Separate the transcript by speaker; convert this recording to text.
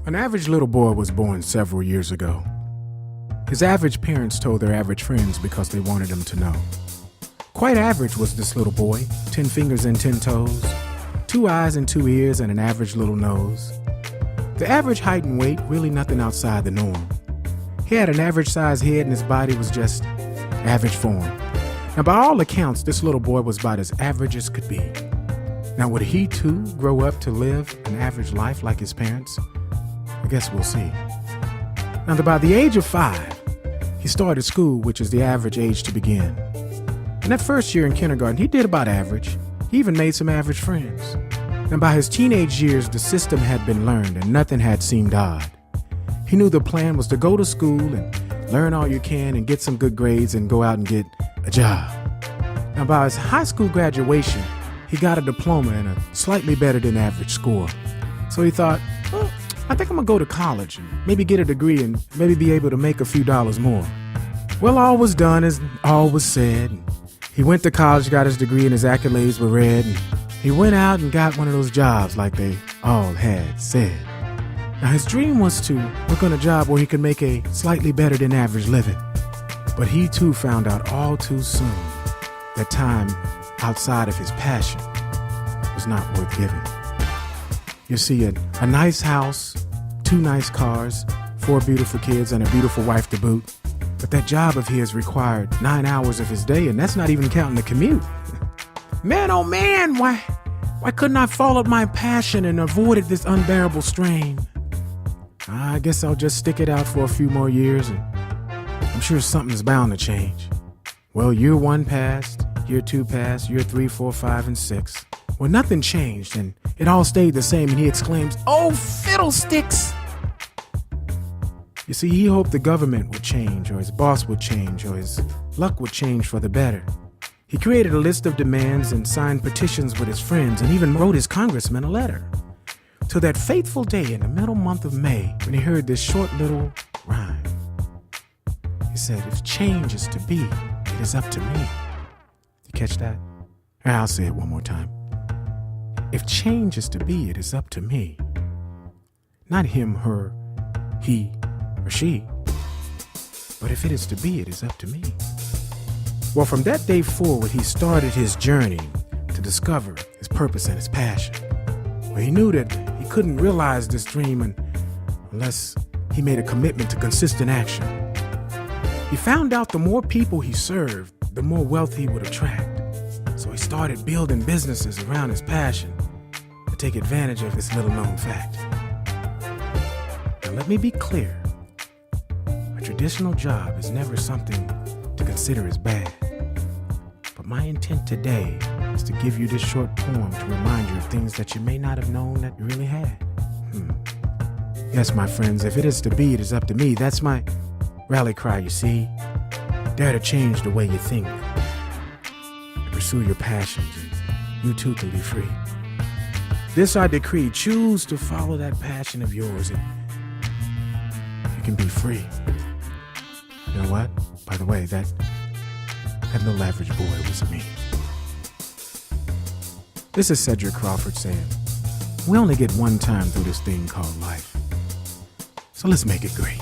Speaker 1: An average little boy was born several years ago. His average parents told their average friends because they wanted them to know. Quite average was this little boy, 10 fingers and 10 toes, 2 eyes and 2 ears and an average little nose. The average height and weight, really nothing outside the norm. He had an average sized head and his body was just average form. Now by all accounts, this little boy was about as average as could be. Now would he too grow up to live an average life like his parents? I guess we'll see. Now by the age of 5, he started school, which is the average age to begin. In that first year in kindergarten, he did about average. He even made some average friends. And by his teenage years, the system had been learned and nothing had seemed odd. He knew the plan was to go to school and learn all you can and get some good grades and go out and get a job. Now by his high school graduation, he got a diploma and a slightly better than average score. So he thought, well, I think I'm gonna go to college and maybe get a degree and maybe be able to make a few dollars more. Well, all was done as all was said. He went to college, got his degree, and his accolades were read, and he went out and got one of those jobs like they all had said. Now his dream was to work on a job where he could make a slightly better than average living. But he too found out all too soon that time outside of his passion was not worth giving. You see, a nice house, 2 nice cars, 4 beautiful kids, and a beautiful wife to boot. But that job of his required 9 hours of his day, and that's not even counting the commute. Man, oh man, why couldn't I followed my passion and avoided this unbearable strain? I guess I'll just stick it out for a few more years, and I'm sure something's bound to change. Well, year 1 passed, year 2 passed, year 3, 4, 5, and 6. Well, nothing changed, and it all stayed the same, and he exclaims, "Oh, fiddlesticks!" You see, he hoped the government would change, or his boss would change, or his luck would change for the better. He created a list of demands and signed petitions with his friends, and even wrote his congressman a letter. Till that fateful day in the middle month of May, when he heard this short little rhyme. He said, "If change is to be, it is up to me." You catch that? I'll say it one more time. If change is to be, it is up to me. Not him, her, he, or she. But if it is to be, it is up to me. Well, from that day forward, he started his journey to discover his purpose and his passion. Well, he knew that he couldn't realize this dream unless he made a commitment to consistent action. He found out the more people he served, the more wealth he would attract. So he started building businesses around his passion to take advantage of this little-known fact. Now, let me be clear. A traditional job is never something to consider as bad. But my intent today is to give you this short poem to remind you of things that you may not have known that you really had. Yes, my friends, if it is to be, it is up to me. That's my rally cry, you see. Dare to change the way you think. Pursue your passions, and you too can be free. This I decree, choose to follow that passion of yours, and you can be free. You know what? By the way, that little average boy was me. This is Cedric Crawford saying, we only get one time through this thing called life. So let's make it great.